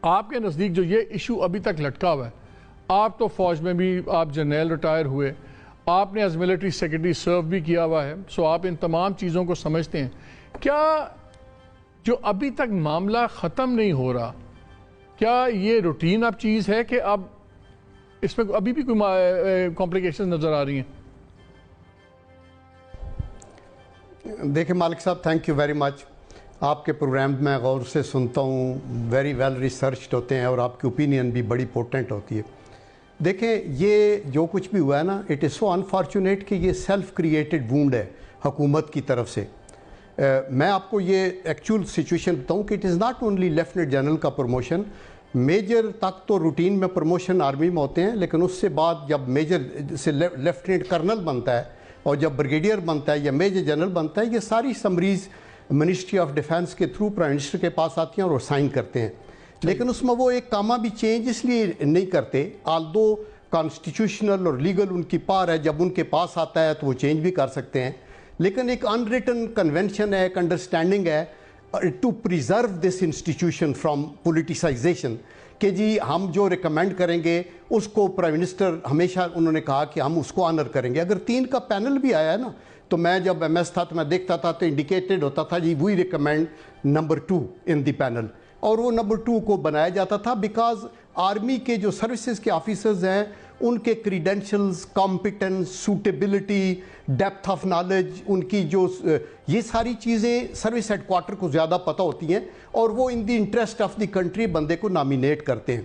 آپ کے نزدیک جو یہ ایشو ابھی تک لٹکا ہوا ہے، آپ تو فوج میں بھی آپ جرنیل ریٹائر ہوئے، آپ نے ایز ملٹری سیکرٹری سرو بھی کیا ہوا ہے، سو آپ ان تمام چیزوں کو سمجھتے ہیں. کیا جو ابھی تک معاملہ ختم نہیں ہو رہا، کیا یہ روٹین اب چیز ہے کہ اب اس میں ابھی بھی کوئی کمپلیکیشن نظر آ رہی ہیں؟ دیکھیں مالک صاحب، تھینک یو ویری مچ. آپ کے پروگرام میں غور سے سنتا ہوں، ویری ویل ریسرچڈ ہوتے ہیں اور آپ کی اوپینین بھی بڑی پورٹنٹ ہوتی ہے. دیکھیں یہ جو کچھ بھی ہوا ہے نا، اٹ از سو انفارچونیٹ کہ یہ سیلف کریٹڈ وونڈ ہے حکومت کی طرف سے. میں آپ کو یہ ایکچول سچویشن بتاؤں کہ it is not only lieutenant general کا پروموشن. میجر تک تو روٹین میں پروموشن آرمی میں ہوتے ہیں، لیکن اس سے بعد جب میجر سے لیفٹنٹ کرنل بنتا ہے اور جب بریگیڈیئر بنتا ہے یا میجر جنرل بنتا ہے، یہ ساری سمریز منسٹری آف ڈیفینس کے تھرو پرائم منسٹر کے پاس آتی ہیں اور وہ سائن کرتے ہیں. لیکن اس میں وہ ایک کاما بھی چینج اس لیے نہیں کرتے، آلدو کانسٹیٹیوشنل اور لیگل ان کی پار ہے، جب ان کے پاس آتا ہے تو وہ چینج بھی کر سکتے ہیں. لیکن ایک ان ریٹن کنونشن ہے، ایک انڈرسٹینڈنگ ہے to preserve this institution from politicisation, کہ جی ہم جو ریکمینڈ کریں گے اس کو پرائم منسٹر ہمیشہ انہوں نے کہا کہ ہم اس کو آنر کریں گے. اگر 3 کا پینل بھی آیا ہے نا، تو میں جب ایم ایس تھا تو میں دیکھتا تھا تو انڈیکیٹڈ ہوتا تھا جی وی ریکمینڈ نمبر 2 ان دی پینل، اور وہ نمبر 2 کو بنایا جاتا تھا بیکاز آرمی کے جو سروسز کے آفیسرز ہیں ان کے credentials, competence, suitability, depth of knowledge, ان کی جو یہ ساری چیزیں سروس ہیڈ کوارٹر کو زیادہ پتہ ہوتی ہیں اور وہ in the interest of the country بندے کو نامینیٹ کرتے ہیں.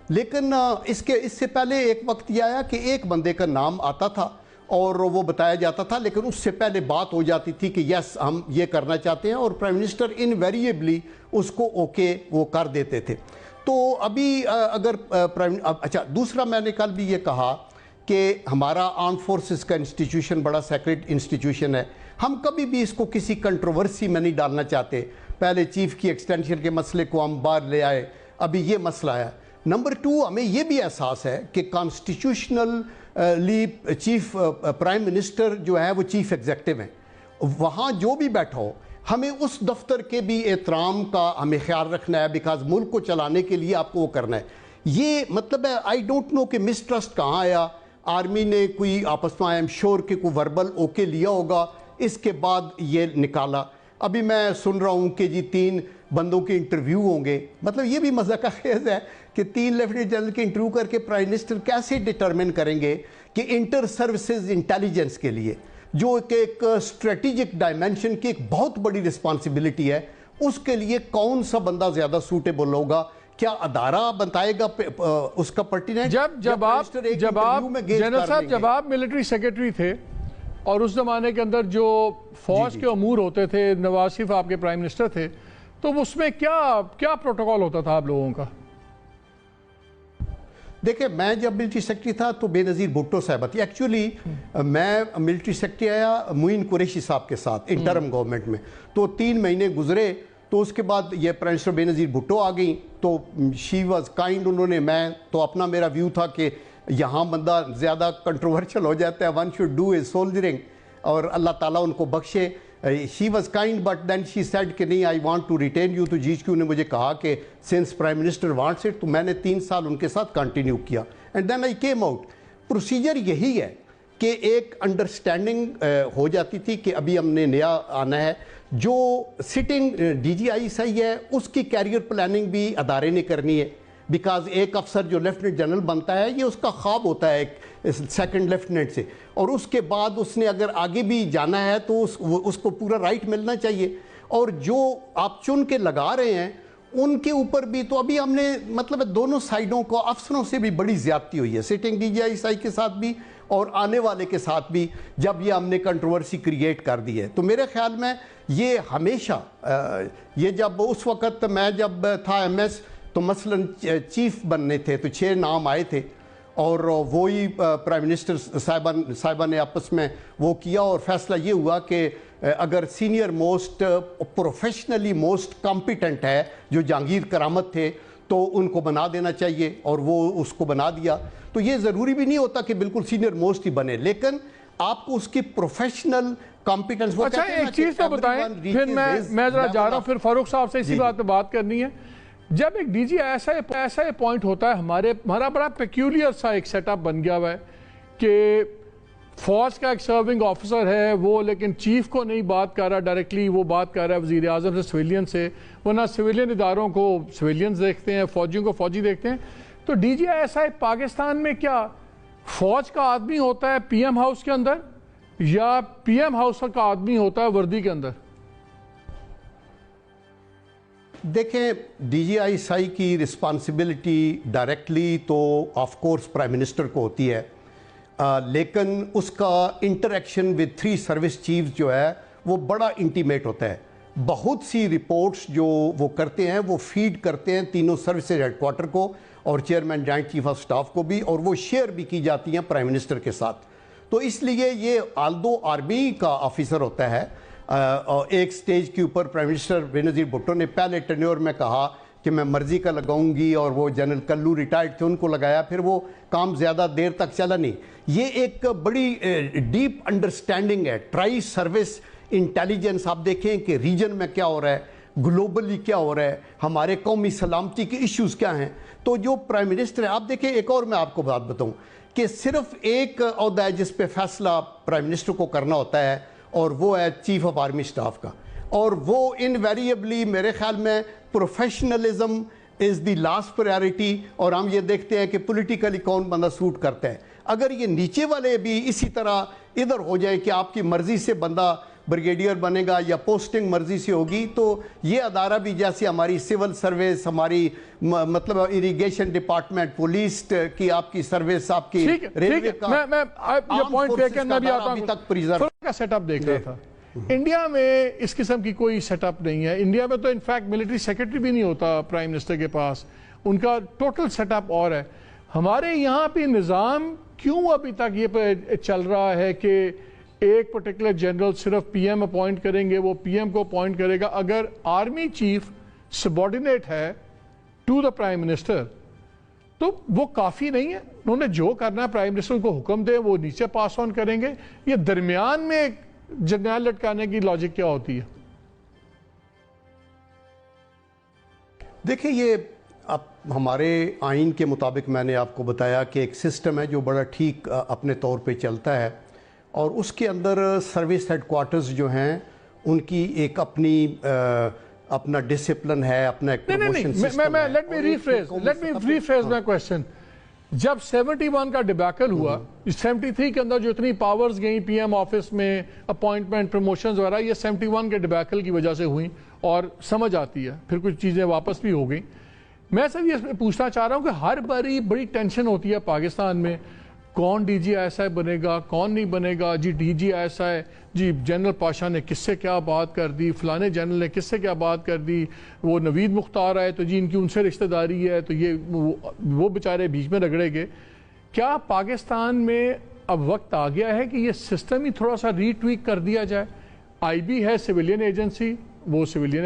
لیکن اس سے پہلے ایک وقت یہ آیا کہ ایک بندے کا نام آتا تھا اور وہ بتایا جاتا تھا، لیکن اس سے پہلے بات ہو جاتی تھی کہ یس ہم یہ کرنا چاہتے ہیں، اور پرائم منسٹر انویریبلی اس کو اوکے وہ کر دیتے تھے. تو ابھی اگر اچھا دوسرا میں نے کل بھی یہ کہا کہ ہمارا آرم فورسز کا انسٹیٹیوشن بڑا سیکرٹ انسٹیٹیوشن ہے، ہم کبھی بھی اس کو کسی کنٹروورسی میں نہیں ڈالنا چاہتے. پہلے چیف کی ایکسٹینشن کے مسئلے کو ہم باہر لے آئے، ابھی یہ مسئلہ آیا. نمبر 2 ہمیں یہ بھی احساس ہے کہ کانسٹیٹیوشنلی چیف پرائم منسٹر جو ہے وہ چیف ایگزیکٹو ہیں، وہاں جو بھی بیٹھا ہو ہمیں اس دفتر کے بھی احترام کا ہمیں خیال رکھنا ہے، بیکاز ملک کو چلانے کے لیے آپ کو وہ کرنا ہے. یہ مطلب ہے آئی ڈونٹ نو کہ مسٹرسٹ کہاں آیا. آرمی نے کوئی آپس میں آئی ایم شور کہ کوئی وربل اوکے لیا ہوگا، اس کے بعد یہ نکالا. ابھی میں سن رہا ہوں کہ جی 3 بندوں کے انٹرویو ہوں گے. مطلب یہ بھی مزہ کا خیز ہے کہ 3 لیفٹنٹ جنرل کے انٹرویو کر کے پرائم منسٹر کیسے ڈٹرمن کریں گے کہ انٹر سروسز انٹیلیجنس کے لیے جو کہ ایک اسٹریٹجک ڈائمنشن کی ایک بہت بڑی رسپانسبلٹی ہے، اس کے لیے کون سا بندہ زیادہ سوٹیبل ہوگا؟ کیا ادارہ بتائے گا اس کا پرٹیننٹ؟ جب آپ ملٹری سیکرٹری تھے اور اس زمانے کے اندر جو فوج کے امور ہوتے تھے، نواز شریف آپ کے پرائم منسٹر تھے، تو اس میں کیا پروٹوکول ہوتا تھا آپ لوگوں کا؟ دیکھیں میں جب ملٹری سیکرٹری تھا تو بے نظیر بھٹو صاحبہ تھی. ایکچولی میں ملٹری سیکرٹری آیا معین قریشی صاحب کے ساتھ انٹرم گورنمنٹ میں، تو 3 مہینے گزرے تو اس کے بعد یہ پرائم منسٹر بے نظیر بھٹو آ گئیں تو شی واز کائنڈ. انہوں نے میں تو اپنا میرا ویو تھا کہ یہاں بندہ زیادہ کنٹروورشل ہو جاتا ہے، one should do as soldiering, اور اللہ تعالیٰ ان کو بخشے. She was kind but then she said کہ نہیں I want to retain you. تو جی ایچ کیو نے مجھے کہا کہ since prime minister wants it, تو میں نے 3 سال ان کے ساتھ کنٹینیو کیا and then I came out. Procedure یہی ہے کہ ایک انڈرسٹینڈنگ ہو جاتی تھی کہ ابھی ہم نے نیا آنا ہے. جو سٹنگ ڈی جی آئی صحیح ہے اس کی کیریئر پلاننگ بھی ادارے نے کرنی ہے، بیکاز ایک افسر جو لیفٹنٹ جنرل بنتا ہے یہ اس کا خواب ہوتا ہے ایک سیکنڈ لیفٹنٹ سے، اور اس کے بعد اس نے اگر آگے بھی جانا ہے تو اس کو پورا رائٹ ملنا چاہیے. اور جو آپ چن کے لگا رہے ہیں ان کے اوپر بھی تو ابھی ہم نے مطلب دونوں سائیڈوں کو افسروں سے بھی بڑی زیادتی ہوئی ہے، سٹنگ ڈی جی آئی صحیح کے ساتھ بھی اور آنے والے کے ساتھ بھی، جب یہ ہم نے کنٹروورسی کریٹ کر دی ہے. تو میرے خیال میں یہ ہمیشہ یہ جب اس وقت میں جب تھا ایم ایس تو مثلا چیف بننے تھے تو 6 نام آئے تھے اور وہی پرائم منسٹر صاحبہ نے آپس میں وہ کیا اور فیصلہ یہ ہوا کہ اگر senior most professionally most competent ہے جو جہانگیر کرامت تھے تو ان کو بنا دینا چاہیے، اور وہ اس کو بنا دیا. تو یہ ضروری بھی نہیں ہوتا کہ بالکل سینئر موسٹ ہی بنے، لیکن آپ کو اس کی پروفیشنل کمپیٹنس. اچھا ایک چیز تو بتائیں، پھر میں ذرا جا رہا ہوں، پھر فاروق صاحب سے اسی بات پہ بات کرنی ہے جب ایک ڈی جی ایسا اپوائنٹ ہوتا ہے، ہمارا بڑا پیکیولر سا ایک سیٹ اپ بن گیا ہوا ہے کہ فوج کا ایک سرونگ آفیسر ہے وہ، لیکن چیف کو نہیں بات کر رہا ڈائریکٹلی، وہ بات کر رہا ہے وزیر اعظم سے، سویلین سے، ورنہ سویلین اداروں کو سویلینز دیکھتے ہیں، فوجیوں کو فوجی دیکھتے ہیں. تو D G S I Pakistan میں کیا فوج کا آدمی ہوتا ہے پی ایم ہاؤس کے اندر، یا پی ایم ہاؤس کا آدمی ہوتا ہے وردی کے اندر؟ دیکھیں ڈی جی آئی ایس آئی کی رسپانسبلٹی ڈائریکٹلی تو آف کورس پرائم منسٹر کو ہوتی ہے، لیکن اس کا انٹریکشن ود 3 سروس چیفز جو ہے وہ بڑا انٹیمیٹ ہوتا ہے. بہت سی رپورٹس جو وہ کرتے ہیں وہ فیڈ کرتے ہیں تینوں سروسز ہیڈ کوارٹر کو اور chairman joint chief of staff کو بھی، اور وہ شیئر بھی کی جاتی ہیں پرائم منسٹر کے ساتھ. تو اس لیے یہ آلدو آرمی کا آفیسر ہوتا ہے، ایک سٹیج کے اوپر پرائم منسٹر بینظیر بھٹو نے پہلے ٹینیور میں کہا کہ میں مرضی کا لگاؤں گی، اور وہ جنرل کلو ریٹائرڈ تھے ان کو لگایا، پھر وہ کام زیادہ دیر تک چلا نہیں. یہ ایک بڑی ڈیپ انڈرسٹینڈنگ ہے ٹرائی سروس انٹیلیجنس. آپ دیکھیں کہ ریجن میں کیا ہو رہا ہے، گلوبلی کیا ہو رہا ہے، ہمارے قومی سلامتی کے ایشوز کیا ہیں. تو جو پرائم منسٹر ہے، آپ دیکھیں ایک اور میں آپ کو بات بتاؤں کہ صرف ایک عہدہ ہے جس پہ فیصلہ پرائم منسٹر کو کرنا ہوتا ہے، اور وہ ہے چیف آف آرمی سٹاف کا، اور وہ انویریبلی میرے خیال میں professionalism is the last priority, اور ہم یہ دیکھتے ہیں کہ پولیٹیکلی کون بندہ سوٹ کرتا ہے. اگر یہ نیچے والے بھی اسی طرح ادھر ہو جائیں کہ آپ کی مرضی سے بندہ بریگیڈیئر بنے گا یا پوسٹنگ مرضی سے ہوگی، تو یہ ادارہ بھی جیسے ہماری سول سروس، ہماری مطلب اریگیشن ڈپارٹمنٹ، پولیس کی آپ کی سروس، آپ کی ریلوے کا، میں یہ پوائنٹ پہ کہ میں بھی آتا ہوں کا سیٹ اپ دیکھ رہا تھا. انڈیا میں اس قسم کی کوئی سیٹ اپ نہیں ہے. انڈیا میں تو انفیکٹ ملٹری سیکرٹری بھی نہیں ہوتا پرائم منسٹر کے پاس، ان کا ٹوٹل سیٹ اپ اور ہے. ہمارے یہاں پہ نظام کیوں ابھی تک یہ چل رہا ہے کہ ایک پرٹیکولر جنرل صرف پی ایم اپوائنٹ کریں گے، وہ پی ایم کو اپوائنٹ کرے گا؟ اگر آرمی چیف سبارڈینیٹ ہے ٹو دا پرائم منسٹر تو وہ کافی نہیں ہے. انہوں نے جو کرنا ہے پرائم منسٹر کو حکم دے، وہ نیچے پاس آن کریں گے. یہ درمیان میں جرنیل لٹکانے کی لاجک کیا ہوتی ہے؟ دیکھیں یہ اب ہمارے آئین کے مطابق میں نے آپ کو بتایا کہ ایک سسٹم ہے جو بڑا ٹھیک اپنے طور پہ چلتا ہے، اور اس کے اندر سروس ہیڈ کوارٹرز جو ہیں ان کی ایک اپنا ڈسپلن ہے، اپنا ایک پروموشن سسٹم ہے. لیٹ می ریفریز مائی کوسچن. جب 71 کا ڈیبیکل ہوا، 73 کے اندر جو اتنی پاورز گئیں پی ایم آفس میں، اپوائنٹمنٹ، پروموشنز وغیرہ، یہ 71 کے ڈیبیکل کی وجہ سے ہوئیں، اور سمجھ آتی ہے پھر کچھ چیزیں واپس بھی ہو گئیں. میں سر یہ پوچھنا چاہ رہا ہوں کہ ہر باری بڑی ٹینشن ہوتی ہے پاکستان میں، کون ڈی جی ایس آئی بنے گا، کون نہیں بنے گا. جی ڈی جی ایس آئی، جی جنرل پاشا نے کس سے کیا بات کر دی، فلانے جنرل نے کس سے کیا بات کر دی، وہ نوید مختار آئے تو جی ان کی ان سے رشتہ داری ہے، تو یہ وہ بیچارے بیچ میں رگڑے گئے. کیا پاکستان میں اب وقت آ گیا ہے کہ یہ سسٹم ہی تھوڑا سا ری ٹویک کر دیا جائے؟ آئی بی ہے سویلین ایجنسی، وہ سویلین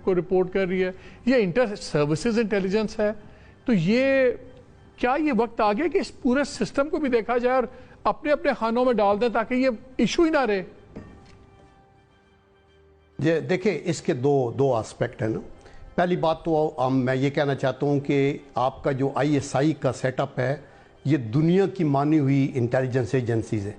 کو رپورٹ کر رہی ہے، یہ انٹر سروسز انٹیلیجنس ہے. تو یہ کیا یہ وقت آ گیا کہ اس پورے سسٹم کو بھی دیکھا جائے اور اپنے اپنے خانوں میں ڈال دیں تاکہ یہ ایشو ہی نہ رہے؟ دیکھیں اس کے دو آسپیکٹ ہیں نا. پہلی بات تو میں یہ کہنا چاہتا ہوں کہ آپ کا جو آئی ایس آئی کا سیٹ اپ ہے یہ دنیا کی مانی ہوئی انٹیلیجنس ایجنسیز ہے.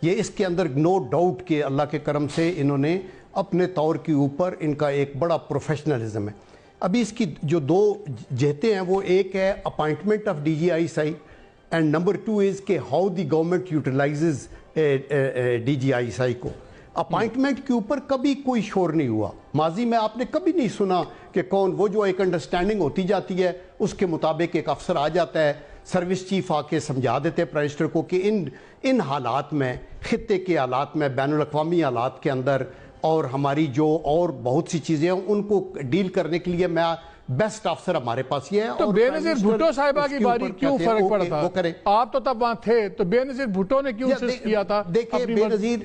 یہ اس کے اندر نو ڈاؤٹ کہ اللہ کے کرم سے انہوں نے اپنے طور کے اوپر ان کا ایک بڑا پروفیشنلزم ہے. ابھی اس کی جو دو جہتیں ہیں وہ ایک ہے appointment of D G I S I, and number 2 is کہ how the government utilises D G I S I کو. اپائنٹمنٹ کے اوپر کبھی کوئی شور نہیں ہوا. ماضی میں آپ نے کبھی نہیں سنا کہ کون، وہ جو ایک انڈرسٹینڈنگ ہوتی جاتی ہے اس کے مطابق ایک افسر آ جاتا ہے، سروس چیف آ کے سمجھا دیتے پرائم منسٹر کو کہ ان حالات میں، خطے کے حالات میں، بین الاقوامی حالات کے اندر، اور ہماری جو اور بہت سی چیزیں ہیں ان کو ڈیل کرنے کے لیے میں بیسٹ افسر ہمارے پاس یہ ہے. تو بے نظیر بھٹو صاحبہ کی باری کیوں فرق پڑا تھا؟ آپ تو تب وہاں تھے، تو بے نظیر بھٹو نے کیوں انسسٹ کیا تھا؟ دیکھیں بے نظیر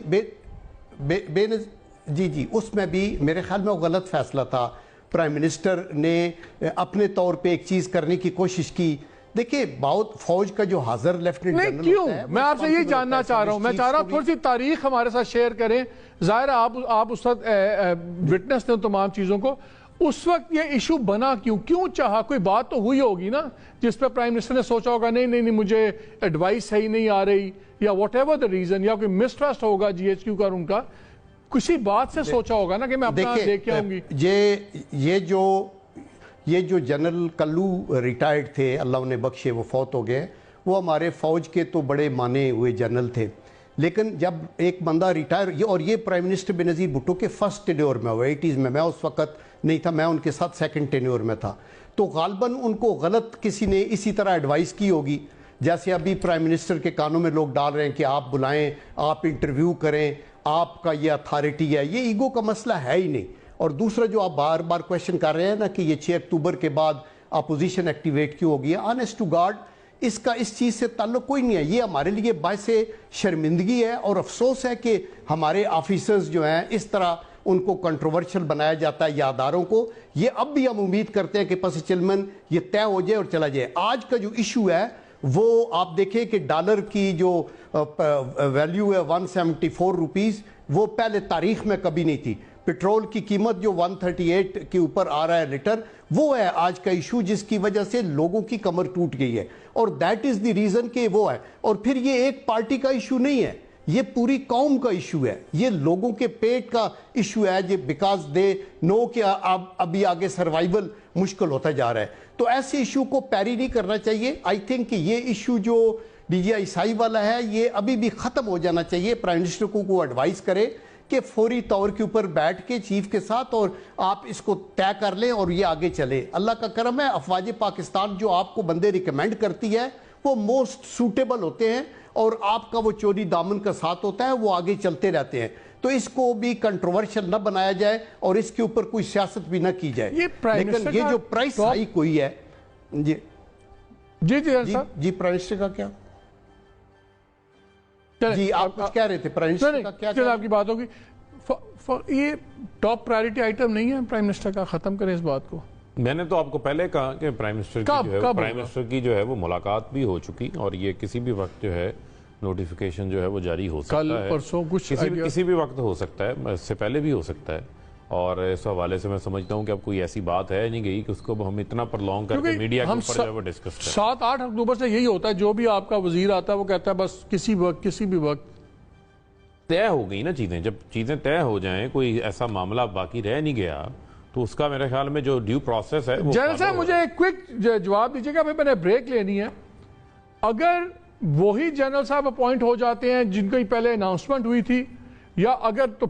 جی اس میں بھی میرے خیال میں وہ غلط فیصلہ تھا. پرائم منسٹر نے اپنے طور پہ ایک چیز کرنے کی کوشش کی. دیکھیں بہت فوج کا جو حاضر لیفٹنٹ جنرل کیوں، میں آپ سے یہ جاننا چاہ رہا ہوں، میں چاہ رہا ہوں تھوڑی سی تاریخ ہمارے ساتھ شیئر کریں. ظاہر آپ اس وقت وٹنس نے تمام چیزوں کو، اس وقت یہ ایشو بنا کیوں چاہا؟ کوئی بات تو ہوئی ہوگی نا جس پہ پرائم منسٹر نے سوچا ہوگا نہیں مجھے ایڈوائس صحیح نہیں آ رہی، یا واٹ ایور دا ریزن، یا کوئی مسٹرسٹ ہوگا جی ایچ کیو کا ان کا، کسی بات سے سوچا ہوگا نا کہ میں اپنا دیکھ کے آؤں گی۔ یہ جو جنرل کلو ریٹائرڈ تھے، اللہ انہیں بخشے، وہ فوت ہو گئے، وہ ہمارے فوج کے تو بڑے مانے ہوئے جنرل تھے، لیکن جب ایک بندہ ریٹائر، اور یہ پرائم منسٹر بینظیر بھٹو کے فرسٹ ٹینیور میں ہوا 80s میں اس وقت نہیں تھا، میں ان کے ساتھ سیکنڈ ٹینیور میں تھا، تو غالباً ان کو غلط کسی نے اسی طرح ایڈوائس کی ہوگی، جیسے ابھی پرائم منسٹر کے کانوں میں لوگ ڈال رہے ہیں کہ آپ بلائیں، آپ انٹرویو کریں، آپ کا یہ اتھارٹی ہے۔ یہ ایگو کا مسئلہ ہے ہی نہیں۔ اور دوسرا جو آپ بار بار کویشچن کر رہے ہیں نا کہ یہ 6 اکتوبر کے بعد اپوزیشن ایکٹیویٹ کیوں ہوگی، آنیسٹ ٹو گاڈ اس کا اس چیز سے تعلق کوئی نہیں ہے۔ یہ ہمارے لیے باعث شرمندگی ہے اور افسوس ہے کہ ہمارے آفیسرز جو ہیں اس طرح ان کو کنٹروورشل بنایا جاتا ہے یاداروں کو۔ یہ اب بھی ہم امید کرتے ہیں کہ پس چلمن یہ طے ہو جائے اور چلا جائے۔ آج کا جو ایشو ہے وہ آپ دیکھیں کہ ڈالر کی جو ویلیو ہے 174 روپیز، وہ پہلے تاریخ میں کبھی نہیں تھی۔ پیٹرول کی قیمت جو 138 کے اوپر آ رہا ہے لیٹر، وہ ہے آج کا ایشو جس کی وجہ سے لوگوں کی کمر ٹوٹ گئی ہے، اور دیٹ از دی ریزن کہ وہ ہے۔ اور پھر یہ ایک پارٹی کا ایشو نہیں ہے، یہ پوری قوم کا ایشو ہے، یہ لوگوں کے پیٹ کا ایشو ہے، بیکاز دے نو کہ ابھی آگے سروائیول مشکل ہوتا جا رہا ہے۔ تو ایسے ایشو کو پیری نہیں کرنا چاہیے۔ آئی تھنک کہ یہ ایشو جو ڈی جی آئی سائی والا ہے یہ ابھی بھی ختم ہو جانا چاہیے۔ پرائم منسٹر کو ایڈوائز کرے کہ فوری طور کے اوپر بیٹھ کے چیف کے ساتھ اور آپ اس کو طے کر لیں اور یہ آگے چلے۔ اللہ کا کرم ہے، افواج پاکستان جو آپ کو بندے ریکمینڈ کرتی ہے وہ موسٹ سوٹیبل ہوتے ہیں، اور آپ کا وہ چوری دامن کا ساتھ ہوتا ہے، وہ آگے چلتے رہتے ہیں۔ تو اس کو بھی کنٹروورشل نہ بنایا جائے اور اس کے اوپر کوئی سیاست بھی نہ کی جائے۔ لیکن یہ جو پرائس ہائیک ہوئی ہے، جی پرائم منسٹر کا کیا؟ جی آپ کچھ کہہ رہے تھے پرائم منسٹر کا کیا؟ چل آپ کی بات ہوگی، یہ ٹاپ پرائیورٹی آئٹم نہیں ہے پرائم منسٹر کا؟ ختم کریں اس بات کو۔ میں نے تو آپ کو پہلے کہا کہ پرائم منسٹر کی جو ہے وہ ملاقات بھی ہو چکی، اور یہ کسی بھی وقت جو ہے نوٹیفیکیشن جو ہے وہ جاری ہو سکتا ہے، کل پرسوں کچھ کسی بھی وقت ہو سکتا ہے، اس سے پہلے بھی ہو سکتا ہے۔ اور اس حوالے سے میں سمجھتا ہوں کہ اب کوئی ایسی بات ہے نہیں گئی کہ اس کو ہم اتنا پرلونگ کر کے میڈیا کے اوپر جو ہے وہ ڈسکس کریں۔ 7-8 اکتوبر سے یہی ہوتا ہے، جو بھی آپ کا وزیر آتا ہے وہ کہتا ہے بس کسی بھی وقت طے ہو گئی نا چیزیں۔ جب چیزیں طے ہو جائیں، کوئی ایسا معاملہ باقی رہ نہیں گیا، تو اس کا میرے خیال میں جو ڈیو پروسیس ہے۔ جنرل صاحب مجھے ایک کوئک جواب دیجیے گا، میں نے بریک لینی ہے۔ اگر وہی جنرل صاحب اپوائنٹ ہو جاتے ہیں جن کی پہلے اناؤنسمنٹ ہوئی تھی، یا اگر تو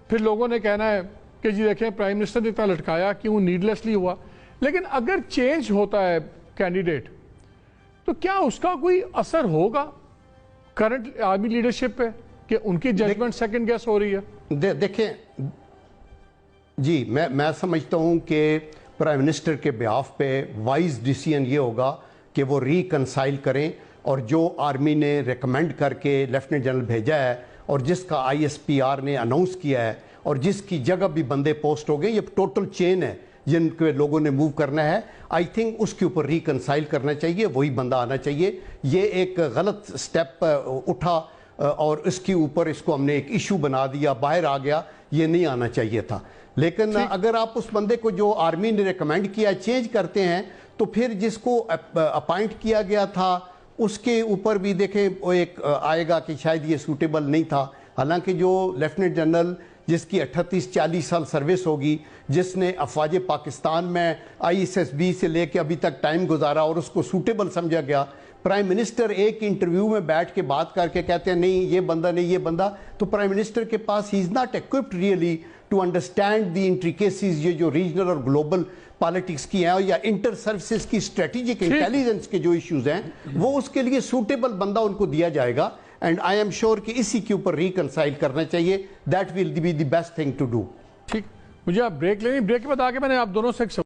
پھر لوگوں نے کہنا ہے کہ جی دیکھیں پرائم منسٹر نے اتنا لٹکایا کیوں، نیڈلیسلی ہوا۔ لیکن اگر چینج ہوتا ہے کینڈیڈیٹ تو کیا اس کا کوئی اثر ہوگا کرنٹ آرمی لیڈرشپ پہ کہ ان کی ججمنٹ سیکنڈ گیس ہو رہی ہے؟ دیکھیں جی میں سمجھتا ہوں کہ پرائم منسٹر کے بیہاف پہ وائز ڈیسیژن یہ ہوگا کہ وہ ریکنسائل کریں، اور جو آرمی نے ریکمینڈ کر کے لیفٹیننٹ جنرل بھیجا ہے اور جس کا آئی ایس پی آر نے اناؤنس کیا ہے اور جس کی جگہ بھی بندے پوسٹ ہو گئے، یہ ٹوٹل چین ہے جن کے لوگوں نے موو کرنا ہے، آئی تھنک اس کے اوپر ریکنسائل کرنا چاہیے، وہی بندہ آنا چاہیے۔ یہ ایک غلط سٹیپ اٹھا اور اس کے اوپر اس کو ہم نے ایک ایشو بنا دیا، باہر آ گیا، یہ نہیں آنا چاہیے تھا۔ لیکن اگر آپ اس بندے کو جو آرمی نے ریکمینڈ کیا چینج کرتے ہیں، تو پھر جس کو اپائنٹ کیا گیا تھا اس کے اوپر بھی دیکھیں وہ ایک آئے گا کہ شاید یہ سوٹیبل نہیں تھا۔ حالانکہ جو لیفٹیننٹ جنرل جس کی 38-40 سال سروس ہوگی، جس نے افواج پاکستان میں ISSB سے لے کے ابھی تک ٹائم گزارا اور اس کو سوٹیبل سمجھا گیا، پرائم منسٹر ایک انٹرویو میں بیٹھ کے بات کر کے کہتے ہیں نہیں یہ بندہ نہیں یہ بندہ، تو پرائم منسٹر کے پاس ہی is not equipped really to understand the intricacies, یہ جو ریجنل اور گلوبل پالیٹکس کی ہیں یا انٹر سروسز کی اسٹریٹجک انٹیلیجنس کے جو ایشوز ہیں، وہ اس کے لیے سوٹیبل بندہ ان کو دیا جائے گا۔ اینڈ آئی ایم شیور کہ اسی کے اوپر ریکنسائل کرنا چاہیے، that will be the best thing to do. ٹھیک، مجھے آپ بریک لینی، بریک کے بعد آگے میں نے آپ دونوں سے